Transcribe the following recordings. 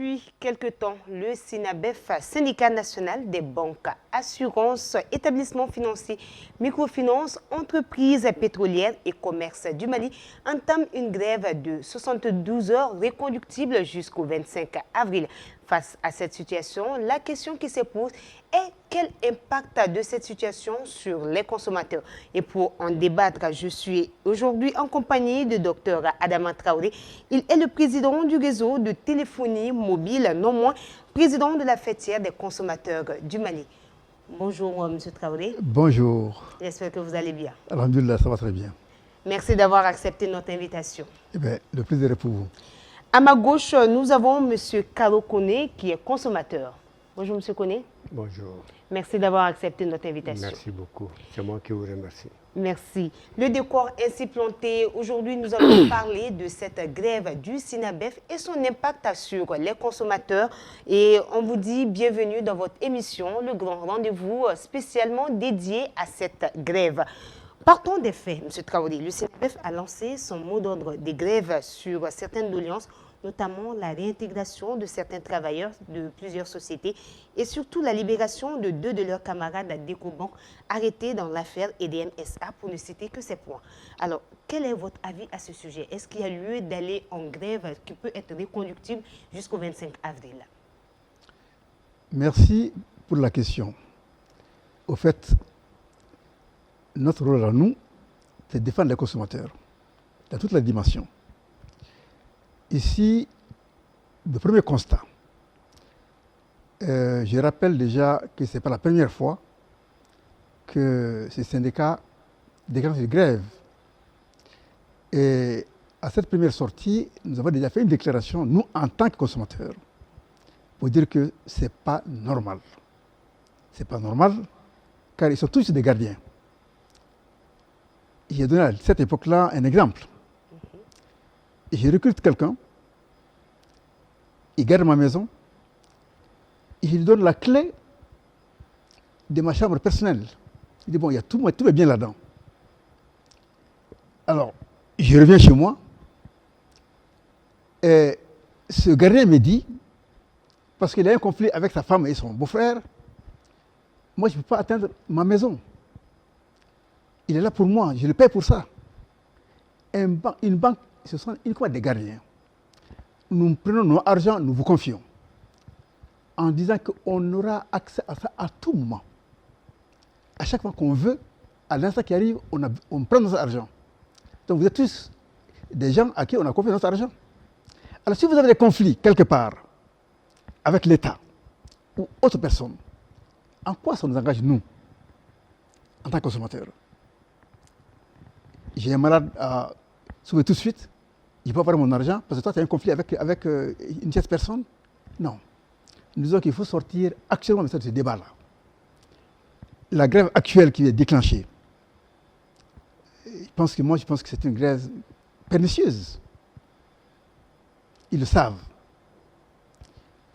Depuis quelque temps, le SYNABEF, syndicat national des banques, assurances, établissements financiers, microfinances, entreprises pétrolières et commerce du Mali, entame une grève de 72 heures reconductible jusqu'au 25 avril. Face à cette situation, la question qui se pose est quel impact de cette situation sur les consommateurs. Et pour en débattre, je suis aujourd'hui en compagnie de Dr Adama Traoré. Il est le président du réseau de téléphonie mobile, non moins président de la fêtière des consommateurs du Mali. Bonjour, M. Traoré. Bonjour. J'espère que vous allez bien. Alhamdulillah, ça va très bien. Merci d'avoir accepté notre invitation. Eh bien, le plaisir est pour vous. À ma gauche, nous avons M. Karo Kone, qui est consommateur. Bonjour, M. Kone. Bonjour. Merci d'avoir accepté notre invitation. Merci beaucoup. C'est moi qui vous remercie. Merci. Le décor ainsi planté, aujourd'hui nous allons parler de cette grève du SYNABEF et son impact sur les consommateurs. Et on vous dit bienvenue dans votre émission, le grand rendez-vous spécialement dédié à cette grève. Partons des faits, M. Traoré. Le SYNABEF a lancé son mot d'ordre des grèves sur certaines doléances, notamment la réintégration de certains travailleurs de plusieurs sociétés et surtout la libération de 2 de leurs camarades d'Ecobank arrêtés dans l'affaire EDM SA, pour ne citer que ces points. Alors, quel est votre avis à ce sujet? Est-ce qu'il y a lieu d'aller en grève qui peut être reconductible jusqu'au 25 avril? Merci pour la question. Au fait, notre rôle à nous, c'est de défendre les consommateurs dans toutes les dimensions. Ici, le premier constat, je rappelle déjà que ce n'est pas la première fois que ces syndicats déclenchent une grève. Et à cette première sortie, nous avons déjà fait une déclaration, nous, en tant que consommateurs, pour dire que ce n'est pas normal. Ce n'est pas normal, car ils sont tous des gardiens. J'ai donné à cette époque-là un exemple. Je recrute quelqu'un, il garde ma maison, et je lui donne la clé de ma chambre personnelle. Il dit, bon, il y a tout est bien là-dedans. Alors, je reviens chez moi, et ce gardien me dit, parce qu'il a un conflit avec sa femme et son beau-frère, moi, je ne peux pas atteindre ma maison. Il est là pour moi, je le paie pour ça. Une banque, ce sont uniquement des gardiens. Nous prenons nos argent, nous vous confions, en disant qu'on aura accès à ça à tout moment. À chaque fois qu'on veut, à l'instant qui arrive, on prend notre argent. Donc vous êtes tous des gens à qui on a confié notre argent. Alors si vous avez des conflits quelque part avec l'État ou autre personne, en quoi ça nous engage, nous, en tant que consommateurs? J'ai un malade à sauver tout de suite, je peux avoir mon argent parce que toi tu as un conflit avec une tierce personne? Non. Nous disons qu'il faut sortir actuellement de ce débat-là. La grève actuelle qui est déclenchée, je pense que c'est une grève pernicieuse. Ils le savent.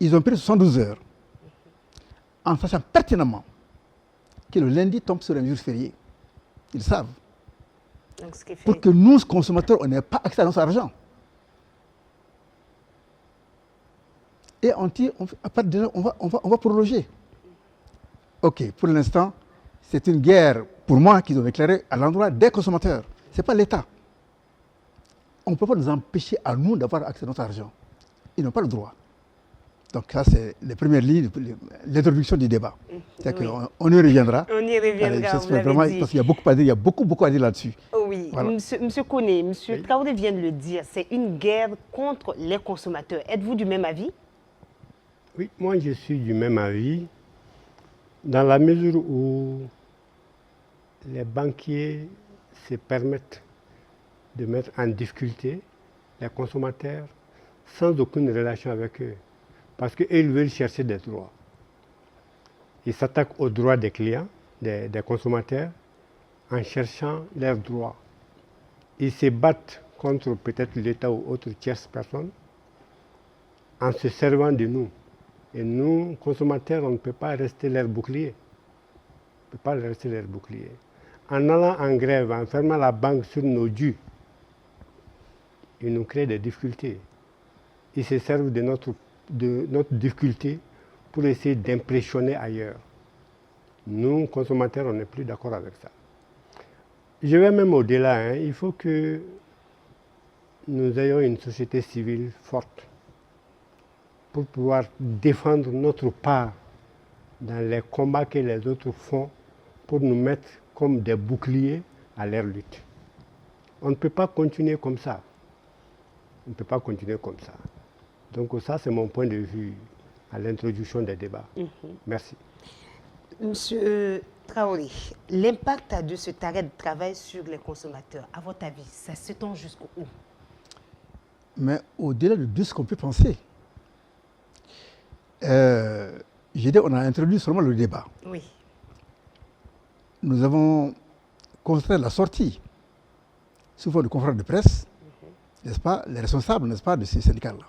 Ils ont pris 72 heures en sachant pertinemment que le lundi tombe sur un jour férié. Ils le savent. Donc, ce qui fait... Pour que nous, consommateurs, on n'ait pas accès à notre argent. Et on dit, à partir de là, on va prolonger. Ok, pour l'instant, c'est une guerre, pour moi, qu'ils ont déclarée à l'endroit des consommateurs. Ce n'est pas l'État. On ne peut pas nous empêcher à nous d'avoir accès à notre argent. Ils n'ont pas le droit. Donc ça, c'est les premières lignes, l'introduction du débat. C'est-à-dire qu'on y reviendra. On y reviendra, vous l'avez dit. Parce qu'il y a beaucoup à dire, il y a beaucoup à dire là-dessus. Oui, voilà. Monsieur Kone, Monsieur Traoré vient de le dire, c'est une guerre contre les consommateurs. Êtes-vous du même avis? Oui, moi je suis du même avis, dans la mesure où les banquiers se permettent de mettre en difficulté les consommateurs sans aucune relation avec eux. Parce qu'ils veulent chercher des droits. Ils s'attaquent aux droits des clients, des consommateurs, en cherchant leurs droits. Ils se battent contre peut-être l'État ou autre tierce personne en se servant de nous. Et nous, consommateurs, on ne peut pas rester leur bouclier. On ne peut pas rester leur bouclier. En allant en grève, en fermant la banque sur nos dus, ils nous créent des difficultés. Ils se servent de notre de notre difficulté pour essayer d'impressionner ailleurs. Nous, consommateurs, on n'est plus d'accord avec ça. Je vais même au-delà. Hein. Il faut que nous ayons une société civile forte pour pouvoir défendre notre part dans les combats que les autres font pour nous mettre comme des boucliers à leur lutte. On ne peut pas continuer comme ça. On ne peut pas continuer comme ça. Donc ça, c'est mon point de vue à l'introduction des débats. Merci. Monsieur Traoré, l'impact de cet arrêt de travail sur les consommateurs, à votre avis, ça s'étend jusqu'où? Mais au-delà de ce qu'on peut penser, j'ai dit, on a introduit seulement le débat. Oui. Nous avons constaté la sortie, souvent de confrères de presse, n'est-ce pas, les responsables, n'est-ce pas, de ces syndicats-là.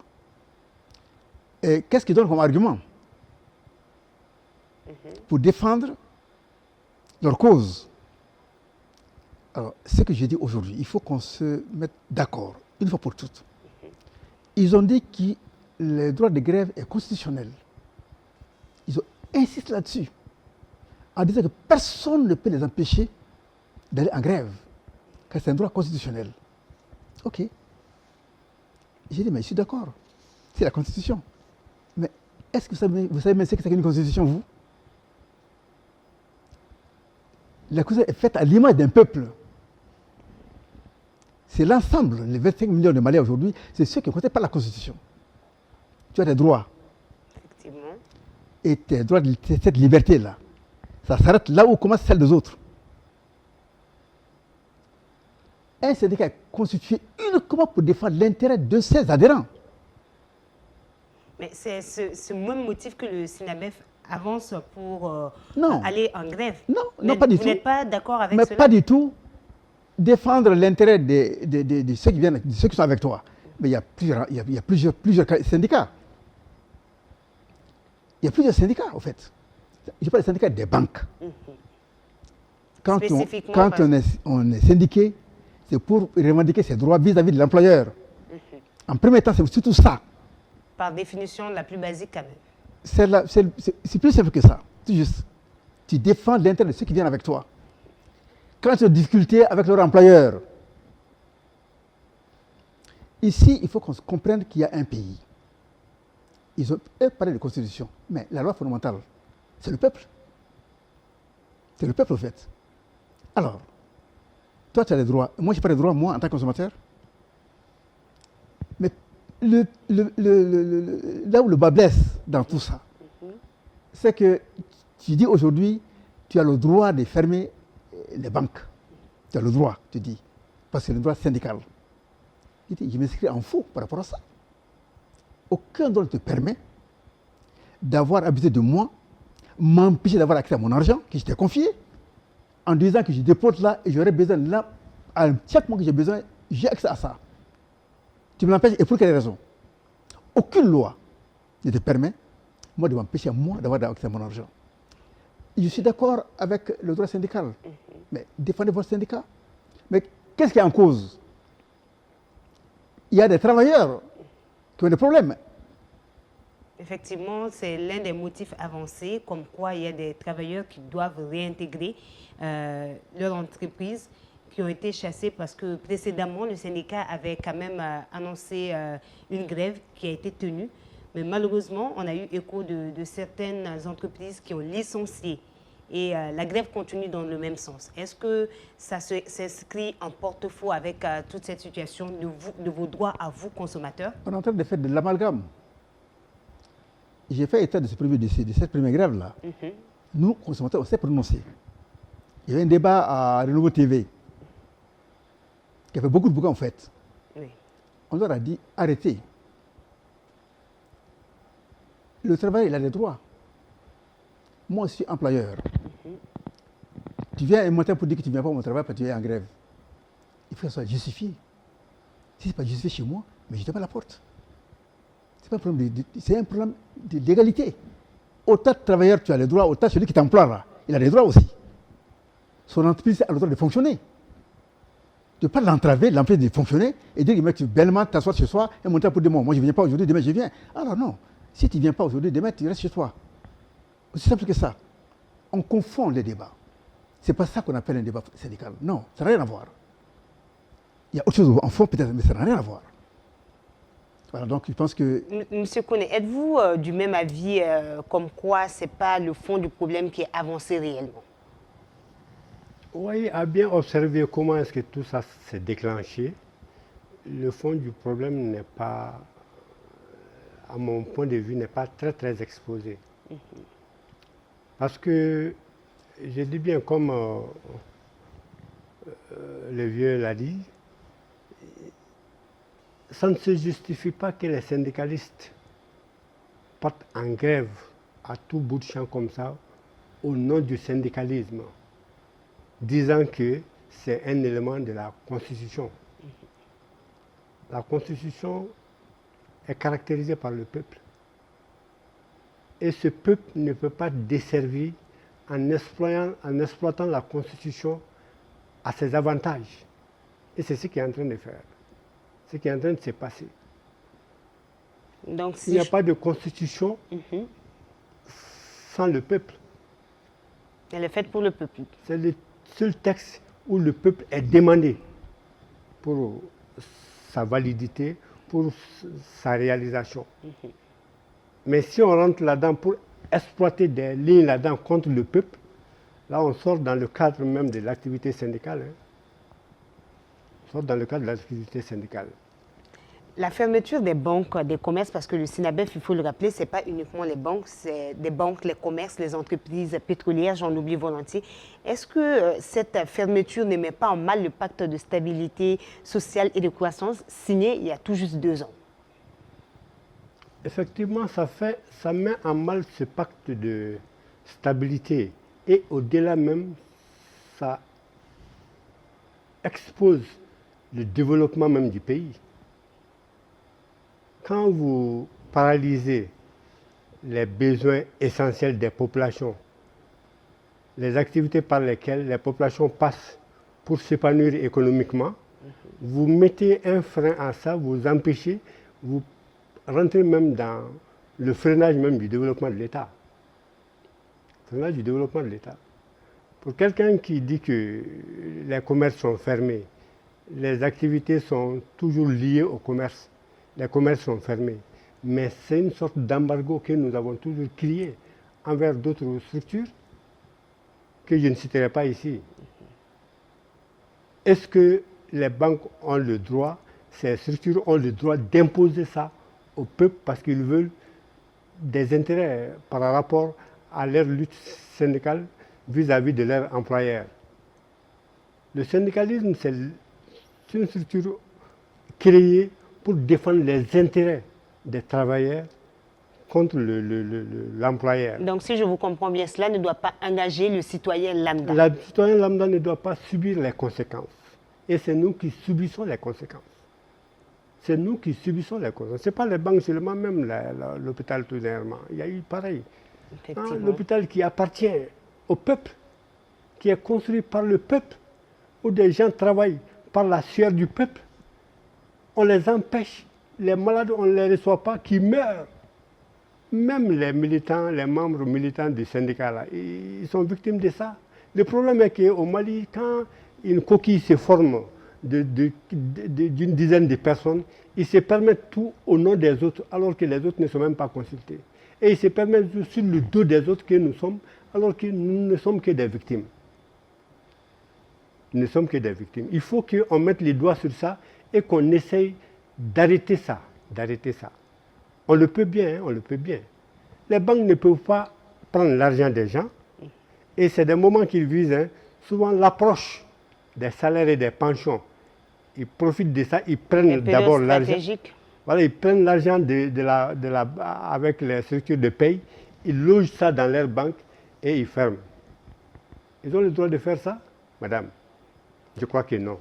Et qu'est-ce qu'ils donnent comme argument pour défendre leur cause? Alors, ce que j'ai dit aujourd'hui, il faut qu'on se mette d'accord, une fois pour toutes. Ils ont dit que le droit de grève est constitutionnel. Ils ont insisté là-dessus, en disant que personne ne peut les empêcher d'aller en grève, car c'est un droit constitutionnel. Ok. J'ai dit, mais je suis d'accord, c'est la Constitution. Mais est-ce que vous savez même ce que c'est qu'une Constitution, vous? La Constitution est faite à l'image d'un peuple. C'est l'ensemble, les 25 millions de Maliens aujourd'hui, c'est ceux qui ne comptent pas la Constitution. Tu as des droits. Effectivement. Et tes droits, cette liberté-là, ça s'arrête là où commence celle des autres. Un syndicat est constitué uniquement pour défendre l'intérêt de ses adhérents. Mais c'est ce même motif que le SYNABEF avance pour Non. aller en grève. Non, pas du tout. Vous n'êtes pas d'accord avec Mais cela? pas du tout. Défendre l'intérêt de ceux qui viennent, de ceux qui sont avec toi. Mais il y a plusieurs syndicats. Il y a plusieurs syndicats, en fait. Je parle des syndicats des banques. Quand on est syndiqué, c'est pour revendiquer ses droits vis-à-vis de l'employeur. En premier temps, c'est surtout ça. Par définition, la plus basique quand même. C'est plus simple que ça. C'est juste. Tu défends l'intérêt de ceux qui viennent avec toi. Quand tu as des difficultés avec leur employeur, ici, il faut qu'on comprenne qu'il y a un pays. Ils ont parlé de constitution, mais la loi fondamentale, c'est le peuple. C'est le peuple, au fait. Alors, toi, tu as des droits. Moi, je n'ai pas de droits, moi, en tant que consommateur. Mais là où le bas blesse dans tout ça, c'est que tu dis aujourd'hui, tu as le droit de fermer les banques. Tu as le droit, tu dis, parce que c'est le droit syndical. Je m'inscris en faux par rapport à ça. Aucun droit ne te permet d'avoir abusé de moi, m'empêcher d'avoir accès à mon argent que je t'ai confié, en disant que je dépose là et j'aurais besoin là, à chaque mois que j'ai besoin, j'ai accès à ça. Tu me l'empêches, et pour quelle raison? Aucune loi ne te permet, moi, de m'empêcher moi d'avoir accès à mon argent. Je suis d'accord avec le droit syndical, mais défendez votre syndicat. Mais qu'est-ce qui est en cause? Il y a des travailleurs qui ont des problèmes. Effectivement, c'est l'un des motifs avancés, comme quoi il y a des travailleurs qui doivent réintégrer leur entreprise, qui ont été chassés parce que précédemment, le syndicat avait quand même annoncé une grève qui a été tenue. Mais malheureusement, on a eu écho de certaines entreprises qui ont licencié. Et la grève continue dans le même sens. Est-ce que ça s'inscrit en porte-à-faux avec toute cette situation de vos droits à vous, consommateurs? On est en train de faire de l'amalgame. J'ai fait état de cette première grève-là. Nous, consommateurs, on s'est prononcé. Il y avait un débat à Renouveau TV qui a fait beaucoup de boucan en fait. Oui. On leur a dit arrêtez. Le travail, il a des droits. Moi, je suis employeur. Tu viens un matin pour dire que tu ne viens pas au travail parce que tu es en grève. Il faut que ça soit justifié. Si ce n'est pas justifié chez moi, mais je te mets à la porte. C'est un problème d'égalité. Autant de travailleurs tu as les droits, autant celui qui t'emploie là, il a les droits aussi. Son entreprise a le droit de fonctionner. Tu ne peux pas l'entraver, l'empêcher de fonctionner et dire que tu bellement t'assois ce soir et monter pour dire moi je ne viens pas aujourd'hui, demain je viens. Alors non, Si tu ne viens pas aujourd'hui, demain, tu restes chez toi. Aussi simple que ça. On confond les débats. Ce n'est pas ça qu'on appelle un débat syndical. Non, ça n'a rien à voir. Il y a autre chose en fond peut-être, mais ça n'a rien à voir. Voilà, donc je pense que... Monsieur Koné, êtes-vous du même avis comme quoi ce n'est pas le fond du problème qui est avancé réellement? Oui, à bien observer comment est-ce que tout ça s'est déclenché, le fond du problème n'est pas, à mon point de vue, n'est pas très exposé. Parce que, je dis bien comme le vieux l'a dit, ça ne se justifie pas que les syndicalistes partent en grève à tout bout de champ comme ça, au nom du syndicalisme, disant que c'est un élément de la Constitution. La Constitution est caractérisée par le peuple. Et ce peuple ne peut pas desservir en exploitant la Constitution à ses avantages. Et c'est ce qu'il est en train de faire. Ce qui est en train de se passer. Donc, il n'y a pas de Constitution sans le peuple. Elle est faite pour le peuple. C'est le seul texte où le peuple est demandé pour sa validité, pour sa réalisation. Mais si on rentre là-dedans pour exploiter des lignes là-dedans contre le peuple, là on sort dans le cadre même de l'activité syndicale. On sort dans le cadre de l'activité syndicale. La fermeture des banques, des commerces, parce que le SINABEF, il faut le rappeler, ce n'est pas uniquement les banques, c'est des banques, les commerces, les entreprises pétrolières, j'en oublie volontiers. Est-ce que cette fermeture ne met pas en mal le pacte de stabilité sociale et de croissance signé il y a tout juste 2 ans? Effectivement, ça met en mal ce pacte de stabilité. Et au-delà même, ça expose le développement même du pays. Quand vous paralysez les besoins essentiels des populations, les activités par lesquelles les populations passent pour s'épanouir économiquement, vous mettez un frein à ça, vous empêchez, vous rentrez même dans le freinage même du développement de l'État. Freinage du développement de l'État. Pour quelqu'un qui dit que les commerces sont fermés, les activités sont toujours liées au commerce, les commerces sont fermés. Mais c'est une sorte d'embargo que nous avons toujours créé envers d'autres structures que je ne citerai pas ici. Est-ce que les banques ont le droit, ces structures ont le droit d'imposer ça au peuple parce qu'ils veulent des intérêts par rapport à leur lutte syndicale vis-à-vis de leurs employeurs? Le syndicalisme, c'est une structure créée pour défendre les intérêts des travailleurs contre l'employeur. Donc, si je vous comprends bien, cela ne doit pas engager le citoyen lambda. Le citoyen lambda ne doit pas subir les conséquences. Et c'est nous qui subissons les conséquences. C'est nous qui subissons les conséquences. Ce n'est pas les banques seulement, même l'hôpital tout dernièrement. Il y a eu pareil. L'hôpital qui appartient au peuple, qui est construit par le peuple, où des gens travaillent par la sueur du peuple. On les empêche, les malades, on ne les reçoit pas, qui meurent. Même les militants, les membres militants du syndicat, là, ils sont victimes de ça. Le problème est qu'au Mali, quand une coquille se forme d'une dizaine de personnes, ils se permettent tout au nom des autres, alors que les autres ne sont même pas consultés. Et ils se permettent tout sur le dos des autres que nous sommes, alors que nous ne sommes que des victimes. Nous ne sommes que des victimes. Il faut qu'on mette les doigts sur ça et qu'on essaye d'arrêter ça, On le peut bien, on le peut bien. Les banques ne peuvent pas prendre l'argent des gens, et c'est des moments qu'ils visent, souvent l'approche des salaires et des pensions. Ils profitent de ça, ils prennent d'abord l'argent. Voilà, ils prennent l'argent avec les structures de paye, ils logent ça dans leur banque et ils ferment. Ils ont le droit de faire ça, madame? Je crois que non.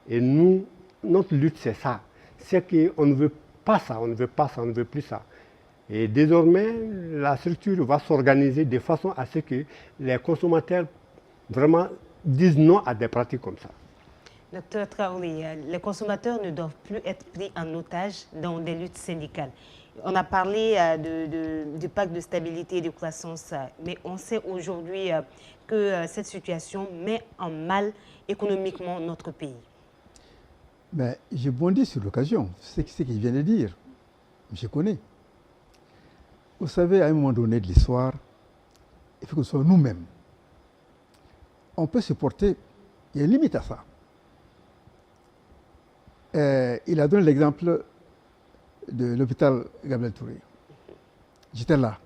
Et nous, notre lutte, c'est ça. C'est qu'on ne veut pas ça, on ne veut plus ça. Et désormais, la structure va s'organiser de façon à ce que les consommateurs vraiment disent non à des pratiques comme ça. Docteur Traoré, les consommateurs ne doivent plus être pris en otage dans des luttes syndicales. On a parlé du pacte de stabilité et de croissance, mais on sait aujourd'hui que cette situation met en mal économiquement notre pays. Mais je bondis sur l'occasion, c'est ce qu'il vient de dire. Je connais. Vous savez, à un moment donné de l'histoire, il faut que ce soit nous-mêmes. On peut se porter, il y a une limite à ça. Il a donné l'exemple de l'hôpital Gabriel Touré. J'étais là.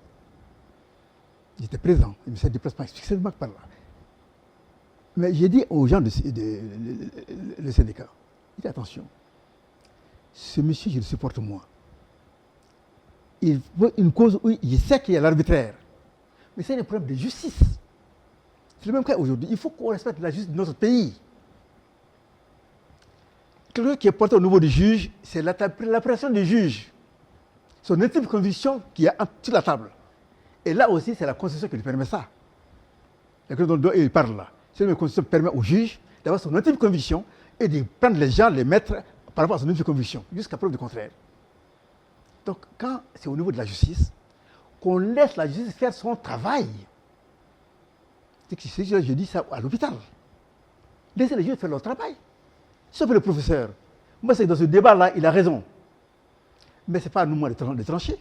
J'étais présent. Il me s'est déplacé successivement par là. Mais j'ai dit aux gens le syndicat, dites attention, ce monsieur, je le supporte moi. Il veut une cause où je sais qu'il y a l'arbitraire. Mais c'est un problème de justice. C'est le même cas aujourd'hui. Il faut qu'on respecte la justice de notre pays. Quelqu'un qui est porté au niveau du juge, c'est l'appréciation du juge. Son intime conviction qui est sur la table. Et là aussi, c'est la Constitution qui lui permet ça. Dont il parle là. C'est la Constitution qui permet au juge d'avoir son intime conviction et de prendre les gens, les mettre par rapport à son intime conviction, jusqu'à preuve du contraire. Donc, quand c'est au niveau de la justice, qu'on laisse la justice faire son travail. Je dis ça à l'hôpital. Laissez les juges faire leur travail. Sauf le professeur. Moi, c'est que dans ce débat-là, il a raison. Mais ce n'est pas à nous de trancher.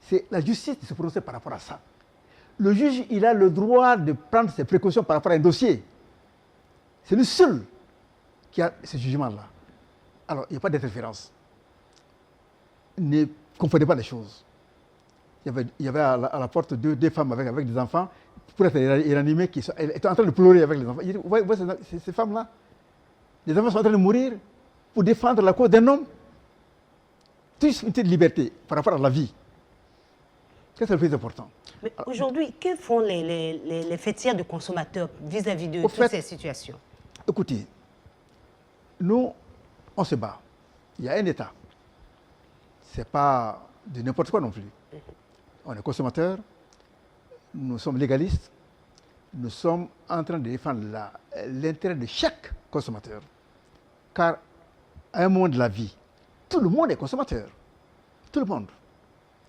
C'est la justice de se prononcer par rapport à ça. Le juge, il a le droit de prendre ses précautions par rapport à un dossier. C'est le seul qui a ce jugement-là. Alors, il n'y a pas d'interférence. Ne confondez pas les choses. Il y avait à la porte deux femmes avec des enfants, pour être réanimées, elles étaient en train de pleurer avec les enfants. Il dit, vous voyez ces femmes-là, les enfants sont en train de mourir pour défendre la cause d'un homme. Tous une telle liberté par rapport à la vie. C'est le plus important. Mais aujourd'hui, que font les fêtières de consommateurs vis-à-vis de toutes ces situations? Écoutez, nous, on se bat. Il y a un État. Ce n'est pas de n'importe quoi non plus. On est consommateurs, nous sommes légalistes, nous sommes en train de défendre l'intérêt de chaque consommateur. Car à un moment de la vie, tout le monde est consommateur. Tout le monde.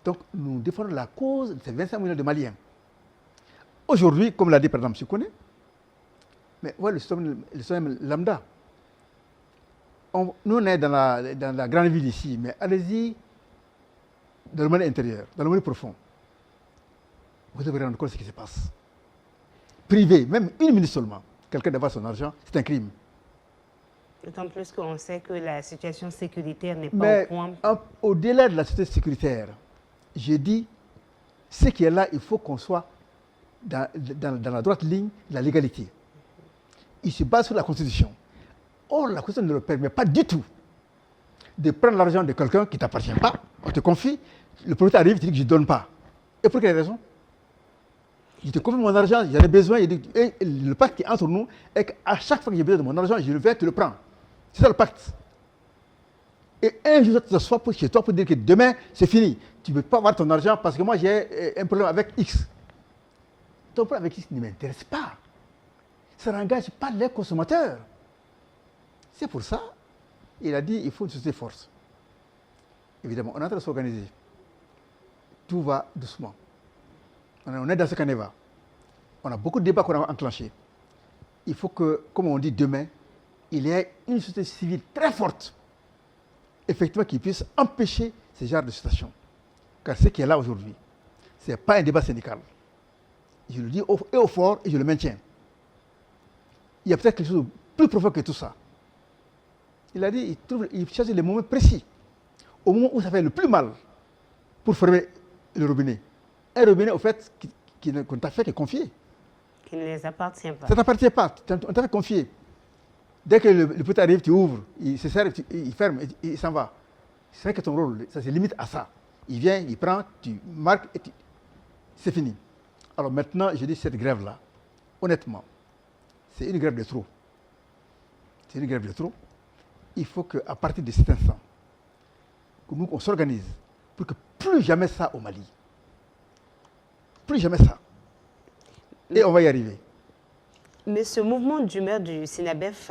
Donc nous défendons la cause de ces 25 millions de Maliens. Aujourd'hui, comme l'a dit par exemple M. Koné, mais ouais, le citoyen lambda, nous on est dans la grande ville ici, mais allez-y dans le monde intérieur, dans le monde profond. Vous devez rendre compte de ce qui se passe. Privé, même une minute seulement, quelqu'un d'avoir son argent, c'est un crime. D'autant plus qu'on sait que la situation sécuritaire n'est pas au point. Au-delà de la situation sécuritaire, j'ai dit, ce qui est là, il faut qu'on soit dans la droite ligne de la légalité. Il se base sur la Constitution. Or, la Constitution ne le permet pas du tout de prendre l'argent de quelqu'un qui ne t'appartient pas, on te confie, le propriétaire arrive, il te dit que je ne donne pas. Et pour quelle raison? Je te confie mon argent, j'en ai besoin, et le pacte qui est entre nous est qu'à chaque fois que j'ai besoin de mon argent, je le vais, tu le prends. C'est ça le pacte. Et un jour, tu t'assois chez toi pour dire que demain, c'est fini. Tu ne veux pas avoir ton argent parce que moi, j'ai un problème avec X. Ton problème avec X ne m'intéresse pas. Ça n'engage pas les consommateurs. C'est pour ça, il a dit qu'il faut une société force. Évidemment, on est en train de s'organiser. Tout va doucement. On est dans ce canevas. On a beaucoup de débats qu'on a enclenchés. Il faut que, comme on dit demain, il y ait une société civile très forte, effectivement, qui puisse empêcher ce genre de situation. Car ce qui est là aujourd'hui, ce n'est pas un débat syndical. Je le dis au fort et je le maintiens. Il y a peut-être quelque chose de plus profond que tout ça. Il a dit, il cherche les moments précis, au moment où ça fait le plus mal, pour fermer le robinet. Un robinet, au fait, qu'on t'a fait confier. Qui ne les appartient pas. Ça ne t'appartient pas, on t'a fait confier. Dès que le petit arrive, tu ouvres, il se sert, il ferme, il s'en va. C'est vrai que ton rôle, ça se limite à ça. Il vient, il prend, tu marques, et c'est fini. Alors maintenant, je dis cette grève-là, honnêtement, c'est une grève de trop. C'est une grève de trop. Il faut qu'à partir de cet instant, que nous, on s'organise pour que plus jamais ça au Mali. Plus jamais ça. Et on va y arriver. Mais ce mouvement d'humeur du SINABEF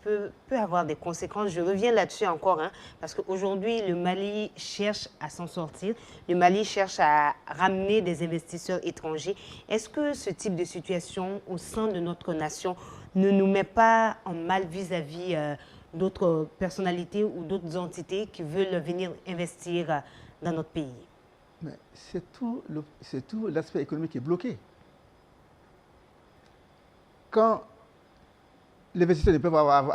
peut avoir des conséquences. Je reviens là-dessus encore, hein, parce qu'aujourd'hui, le Mali cherche à s'en sortir. Le Mali cherche à ramener des investisseurs étrangers. Est-ce que ce type de situation au sein de notre nation ne nous met pas en mal vis-à-vis d'autres personnalités ou d'autres entités qui veulent venir investir dans notre pays? Mais c'est tout l'aspect économique qui est bloqué. Quand les investisseurs ne peuvent avoir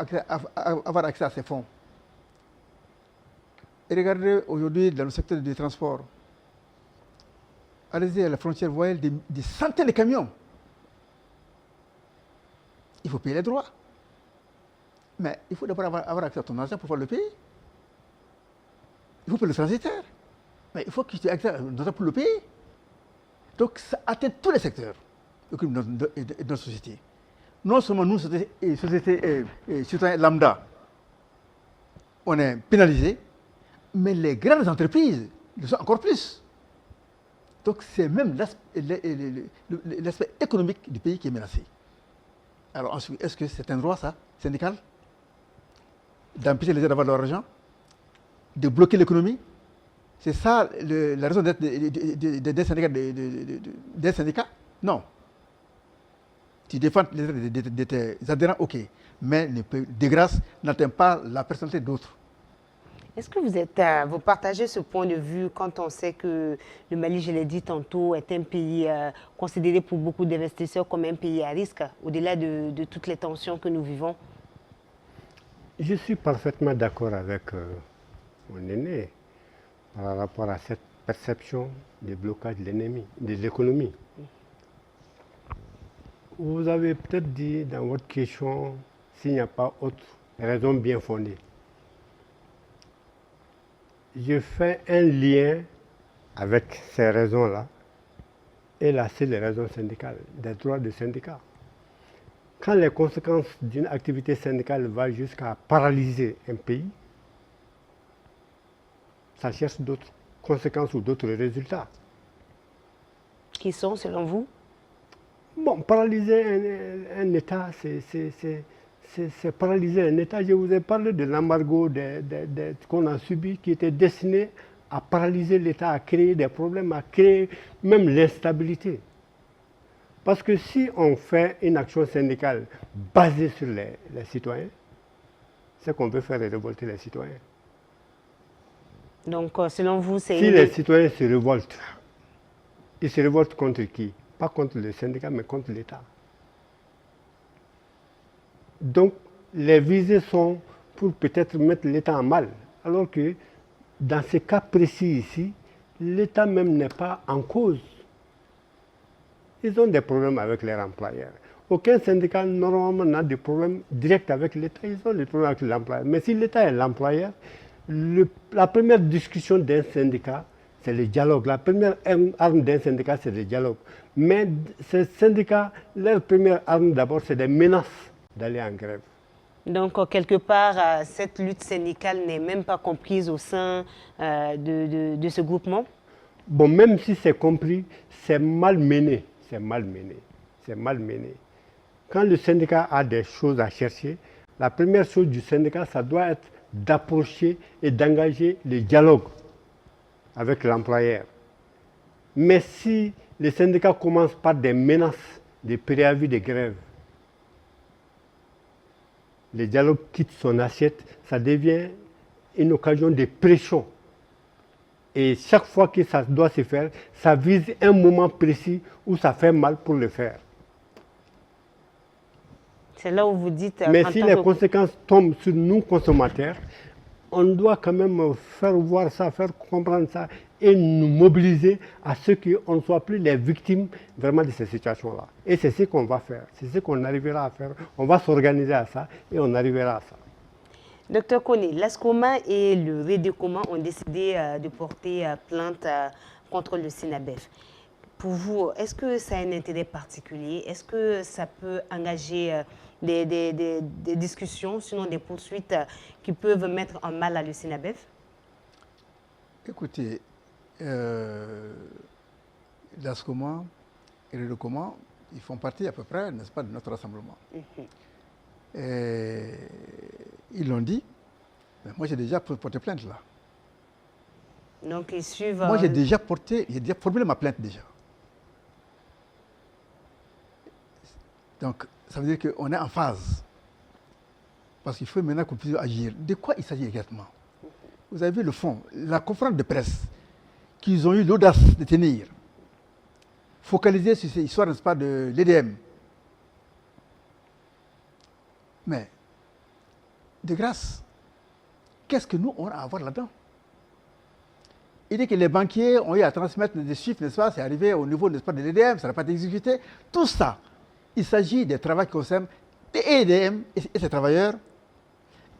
accès à ces fonds, et regardez aujourd'hui dans le secteur du transport, allez-y à la frontière, vous voyez des centaines de camions. Il faut payer les droits. Mais il faut d'abord avoir accès à ton argent pour pouvoir le payer. Il faut payer le transitaire. Mais il faut que tu aies accès à ton argent pour le payer. Donc ça atteint tous les secteurs de notre société. Non seulement nous, société citoyens lambda, on est pénalisés, mais les grandes entreprises le sont encore plus. Donc c'est même l'aspect économique du pays qui est menacé. Alors ensuite, est-ce que c'est un droit, ça, syndical, d'empêcher les gens d'avoir leur argent, de bloquer l'économie? C'est ça la raison d'être des syndicats? Non. Tu défends les droits de tes adhérents, ok, mais de grâce, n'atteins pas la personnalité d'autres. Est-ce que vous partagez ce point de vue quand on sait que le Mali, je l'ai dit tantôt, est un pays considéré pour beaucoup d'investisseurs comme un pays à risque, au-delà de toutes les tensions que nous vivons? Je suis parfaitement d'accord avec mon aîné par rapport à cette perception du blocage de l'économie. Vous avez peut-être dit dans votre question s'il n'y a pas autre raison bien fondée. Je fais un lien avec ces raisons-là et là, c'est les raisons syndicales, des droits de syndicat. Quand les conséquences d'une activité syndicale vont jusqu'à paralyser un pays, ça cherche d'autres conséquences ou d'autres résultats. Qui sont, selon vous? Bon, paralyser un État, c'est paralyser un État. Je vous ai parlé de l'embargo qu'on a subi qui était destiné à paralyser l'État, à créer des problèmes, à créer même l'instabilité. Parce que si on fait une action syndicale basée sur les citoyens, c'est qu'on veut faire révolter les citoyens. Donc, selon vous, c'est... Si les citoyens se révoltent, ils se révoltent contre qui? Pas contre le syndicat, mais contre l'État. Donc, les visées sont pour peut-être mettre l'État en mal. Alors que, dans ces cas précis ici, l'État même n'est pas en cause. Ils ont des problèmes avec leurs employeurs. Aucun syndicat, normalement, n'a de problème direct avec l'État. Ils ont des problèmes avec l'employeur. Mais si l'État est l'employeur, la première discussion d'un syndicat, c'est le dialogue. La première arme d'un syndicat, c'est le dialogue. Mais ces syndicats, leur première arme d'abord, c'est des menaces d'aller en grève. Donc, quelque part, cette lutte syndicale n'est même pas comprise au sein de ce groupement? Bon, même si c'est compris, c'est mal mené. C'est mal mené. C'est mal mené. Quand le syndicat a des choses à chercher, la première chose du syndicat, ça doit être d'approcher et d'engager le dialogue avec l'employeur. Mais si les syndicats commencent par des menaces, des préavis de grève, le dialogue quitte son assiette, ça devient une occasion de pression. Et chaque fois que ça doit se faire, ça vise un moment précis où ça fait mal pour le faire. C'est là où vous dites... Mais si les conséquences tombent sur nous, consommateurs, on doit quand même faire voir ça, faire comprendre ça et nous mobiliser à ce qu'on ne soit plus les victimes vraiment de ces situations-là. Et c'est ce qu'on va faire, c'est ce qu'on arrivera à faire. On va s'organiser à ça et on arrivera à ça. Docteur Koné, l'ASCOMA et le REDECOMA ont décidé de porter plainte contre le SINABEF. Pour vous, est-ce que ça a un intérêt particulier? Est-ce que ça peut engager des discussions, sinon des poursuites qui peuvent mettre en mal le SINABEF? Écoutez, l'ASCOMA et le REDECOMA Ils font partie à peu près, n'est-ce pas, de notre rassemblement. Et ils l'ont dit, mais moi j'ai déjà porté plainte là. Donc ils suivent... Moi j'ai déjà formulé ma plainte déjà. Donc ça veut dire qu'on est en phase. Parce qu'il faut maintenant qu'on puisse agir. De quoi il s'agit exactement? Vous avez vu le fond, la conférence de presse qu'ils ont eu l'audace de tenir, focalisée sur ces histoires, n'est-ce pas, de l'EDM. Mais, de grâce, qu'est-ce que nous, on a à voir là-dedans? Il dit que les banquiers ont eu à transmettre des chiffres, n'est-ce pas, c'est arrivé au niveau, n'est-ce pas, de l'EDM, ça n'a pas été exécuté. Tout ça, il s'agit des travaux qui concernent les EDM et ses travailleurs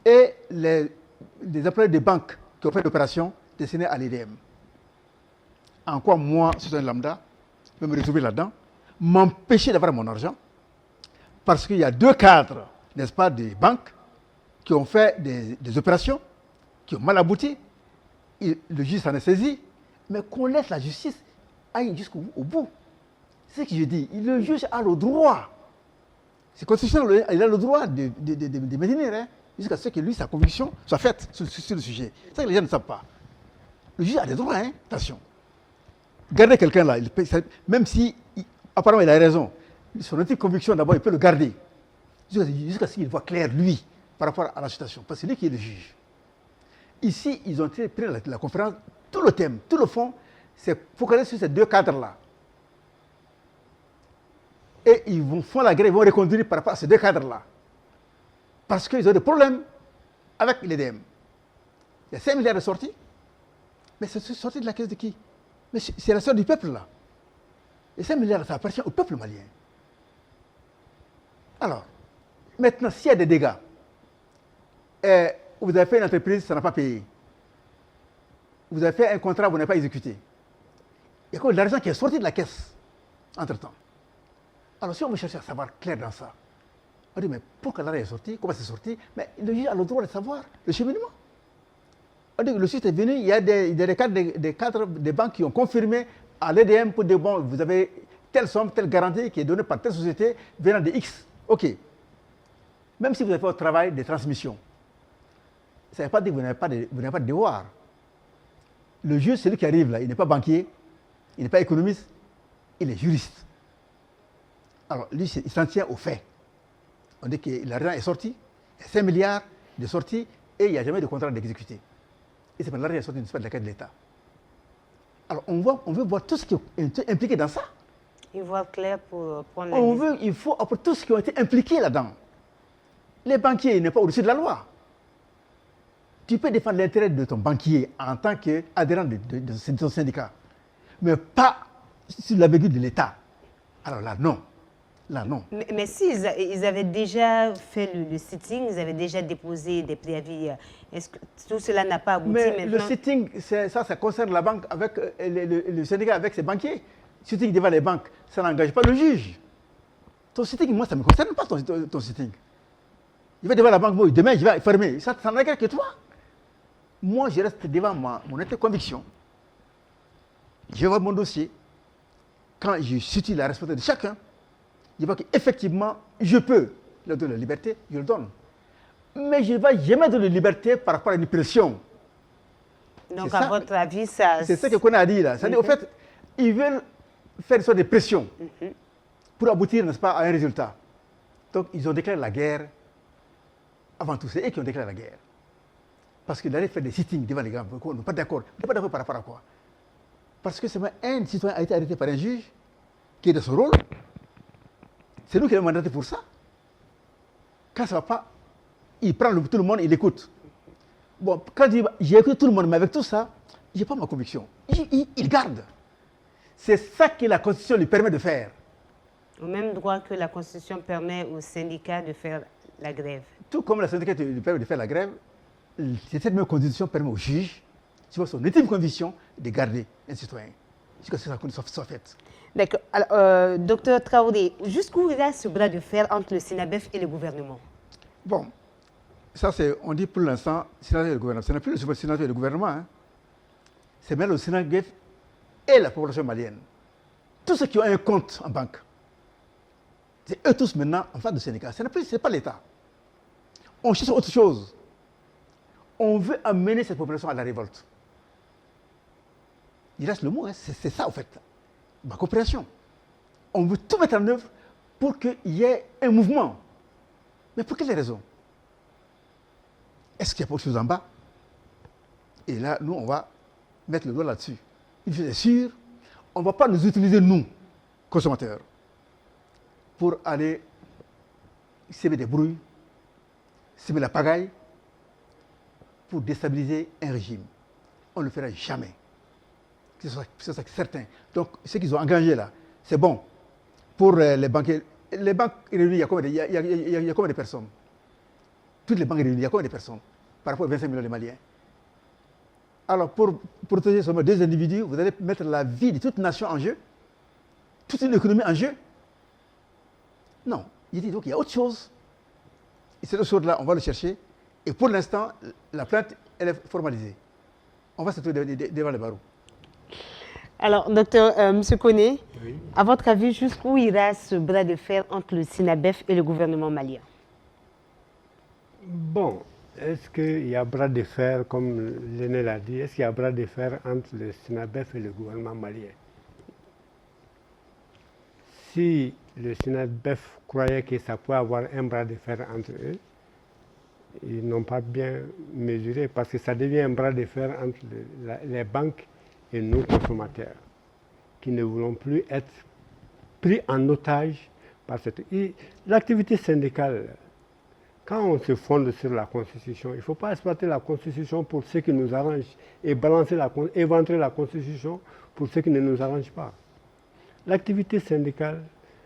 et les employés des banques qui ont fait l'opération destinée à l'EDM. En quoi moi, citoyen lambda, je vais me retrouver là-dedans, m'empêcher d'avoir mon argent, parce qu'il y a 2 cadres, n'est-ce pas, des banques qui ont fait des opérations, qui ont mal abouti. Le juge s'en est saisi, mais qu'on laisse la justice aller jusqu'au bout. C'est ce que je dis. Le juge a le droit, c'est constitutionnel, il a le droit de maintenir, hein, jusqu'à ce que lui, sa conviction soit faite sur le sujet. C'est ça que les gens ne savent pas. Le juge a des droits, hein, attention. Garder quelqu'un là, même si apparemment il a raison, son petite conviction d'abord, il peut le garder. Jusqu'à ce qu'il voit clair, lui, par rapport à la situation. Parce que c'est lui qui est le juge. Ici, ils ont pris la conférence, tout le thème, tout le fond, c'est focalisé sur ces 2 cadres-là. Et ils font la grève, ils vont reconduire par rapport à ces 2 cadres-là. Parce qu'ils ont des problèmes avec l'EDM. Il y a 5 milliards de sorties, mais c'est sorti de la caisse de qui? Mais c'est la sorte du peuple, là. Et 5 milliards, ça appartient au peuple malien. Alors, maintenant, s'il y a des dégâts, vous avez fait une entreprise, ça n'a pas payé. Vous avez fait un contrat, vous n'avez pas exécuté. Il y a quoi de l'argent qui est sorti de la caisse, entre-temps. Alors, si on veut chercher à savoir clair dans ça, on dit, mais pourquoi l'argent est sorti? Comment c'est sorti? Mais le juge a le droit de savoir le cheminement. On dit que le site est venu, il y a des cadres des banques qui ont confirmé à l'EDM pour dire, bon, vous avez telle somme, telle garantie qui est donnée par telle société venant de X. OK. Même si vous avez fait votre travail de transmission, ça ne veut pas dire que vous n'avez pas de devoir. Le juge, c'est lui qui arrive là, il n'est pas banquier, il n'est pas économiste, il est juriste. Alors, lui, il s'en tient aux faits. On dit que l'argent est sorti, il y a 5 milliards de sorties et il n'y a jamais de contrat d'exécuter. Et c'est parce que l'argent est sorti de la caisse de l'État. Alors, on veut voir tout ce qui est impliqué dans ça. Ils voient clair pour prendre la Il faut après tout ce qui ont été impliqués là-dedans. Les banquiers n'est pas au-dessus de la loi. Tu peux défendre l'intérêt de ton banquier en tant qu'adhérent de ton syndicat, mais pas sur la bégule de l'État. Alors là, non. Là, non. Mais si ils avaient déjà fait le sitting, ils avaient déjà déposé des préavis, est-ce que tout cela n'a pas abouti mais maintenant? Le sitting, ça concerne la banque avec le syndicat avec ses banquiers. Sitting devant les banques, ça n'engage pas le juge. Ton sitting, moi, ça ne me concerne pas ton sitting. Il va devant la banque, moi, demain, je vais fermer. Ça n'engage que toi. Moi, je reste devant mon nette conviction. Je vais voir mon dossier. Quand je situe la responsabilité de chacun, je vois qu'effectivement, je peux leur donner la liberté, je le donne. Mais je ne vais jamais donner la liberté par rapport à une pression. Donc, à votre avis, ça... C'est ça que qu'on a dit là. C'est-à-dire, au fait, ils veulent faire une sorte de pression pour aboutir, n'est-ce pas, à un résultat. Donc, ils ont déclaré la guerre. Avant tout, c'est eux qui ont déclaré la guerre. Parce qu'ils allaient faire des sittings devant les gens. On n'est pas d'accord. On n'est pas d'accord par rapport à quoi? Parce que seulement un citoyen a été arrêté par un juge qui est de son rôle. C'est nous qui l'avons mandaté pour ça. Quand ça ne va pas, il prend tout le monde, il écoute. Bon, quand j'ai écouté tout le monde, mais avec tout ça, je n'ai pas ma conviction. Il garde. C'est ça que la Constitution lui permet de faire. Au même droit que la Constitution permet aux syndicats de faire la grève. Tout comme la syndicat lui permet de faire la grève, cette même Constitution permet au juge, sur son ultime condition, de garder un citoyen. Jusqu'à ce que sa condition soit faite. D'accord. Alors, docteur Traoré, jusqu'où ira ce bras de fer entre le SYNABEF et le gouvernement? Bon, ça c'est, on dit pour l'instant, SYNABEF et le gouvernement. Ce n'est plus le SYNABEF et le gouvernement. Hein. C'est même le SYNABEF et la population malienne. Tous ceux qui ont un compte en banque, C'est eux tous maintenant en face du Sénégal. Ce n'est pas l'État. On cherche autre chose. On veut amener cette population à la révolte. Il reste le mot, hein. C'est ça, en fait, ma compréhension. On veut tout mettre en œuvre pour qu'il y ait un mouvement. Mais pour quelles raisons? Est-ce qu'il y a pas autre chose en bas? Et là, nous, on va mettre le doigt là-dessus. Une chose est sûre, on ne va pas nous utiliser, nous, consommateurs, pour aller semer des brouilles, semer la pagaille, pour déstabiliser un régime. On ne le fera jamais. C'est ça, certain. Donc, ce qu'ils ont engagé là, c'est bon. Pour les banquiers, les banques réunies, il y a combien de personnes? Toutes les banques réunies, il y a combien de personnes par rapport aux 25 millions de Maliens? Alors, pour protéger seulement deux individus, vous allez mettre la vie de toute une nation en jeu, toute une économie en jeu? Non. Il dit donc il y a autre chose. Et cette autre chose-là, on va le chercher. Et pour l'instant, la plainte, elle est formalisée. On va se trouver devant les barreaux. Alors, docteur M. Koné, Oui. à votre avis, jusqu'où ira ce bras de fer entre le SINABEF et le gouvernement malien? Bon, est-ce qu'il y a bras de fer, comme l'aîné l'a dit, est-ce qu'il y a bras de fer entre le SINABEF et le gouvernement malien? Si le SINABEF croyait que ça pouvait avoir un bras de fer entre eux, ils n'ont pas bien mesuré, parce que ça devient un bras de fer entre les banques et nos consommateurs, qui ne voulons plus être pris en otage par cette... L'activité syndicale, quand on se fonde sur la Constitution, il ne faut pas exploiter la Constitution pour ce qui nous arrange et éventrer la Constitution pour ce qui ne nous arrange pas. L'activité syndicale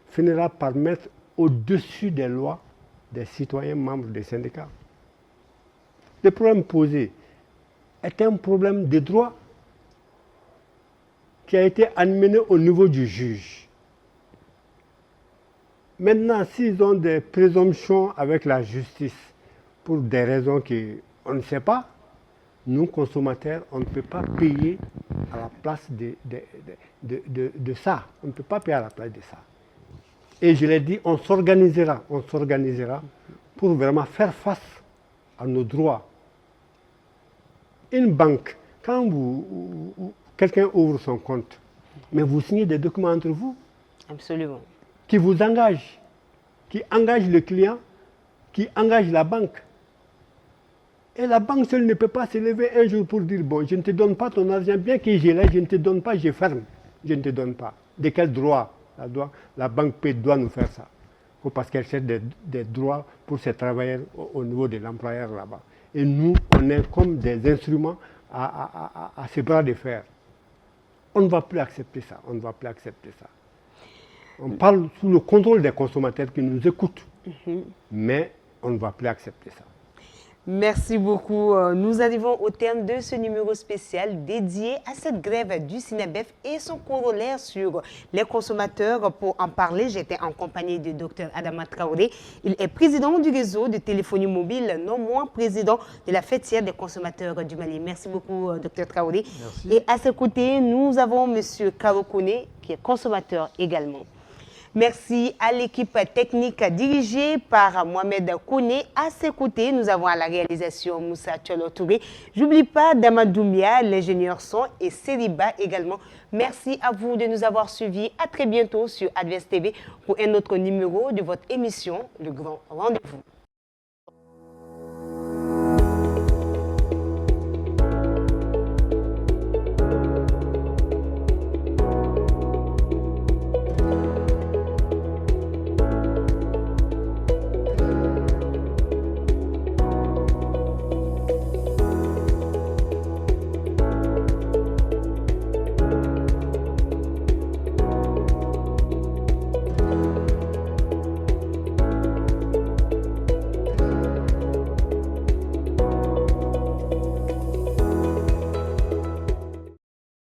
finira par mettre au-dessus des lois des citoyens membres des syndicats. Le problème posé est un problème de droit qui a été amené au niveau du juge. Maintenant, s'ils ont des présomptions avec la justice pour des raisons qu'on ne sait pas, nous, consommateurs, on ne peut pas payer à la place de ça. On ne peut pas payer à la place de ça. Et je l'ai dit, on s'organisera pour vraiment faire face à nos droits. Une banque, quand quelqu'un ouvre son compte, mais vous signez des documents entre vous. Absolument. Qui vous engagent, qui engagent le client, qui engagent la banque. Et la banque seule ne peut pas se lever un jour pour dire, bon, je ne te donne pas ton argent, bien que je l'ai, je ne te donne pas, je ferme. Je ne te donne pas. De quel droit la banque doit nous faire ça? Parce qu'elle cherche des droits pour ses travailleurs au niveau de l'employeur là-bas. Et nous, on est comme des instruments à ces bras de fer. On ne va plus accepter ça. On ne va plus accepter ça. On parle sous le contrôle des consommateurs qui nous écoutent. Mais on ne va plus accepter ça. Merci beaucoup. Nous arrivons au terme de ce numéro spécial dédié à cette grève du SINABEF et son corollaire sur les consommateurs. Pour en parler, j'étais en compagnie du Dr Adama Traoré. Il est président du réseau de téléphonie mobile, non moins président de la fêtière des consommateurs du Mali. Merci beaucoup, Dr Traoré. Merci. Et à ses côtés, nous avons M. Karo Koné, qui est consommateur également. Merci à l'équipe technique dirigée par Mohamed Koné. À ses côtés, nous avons à la réalisation Moussa Tcholo Touré. J'oublie pas Damadoumia, l'ingénieur son, et Seriba également. Merci à vous de nous avoir suivis. À très bientôt sur Adverse TV pour un autre numéro de votre émission, Le Grand Rendez-vous.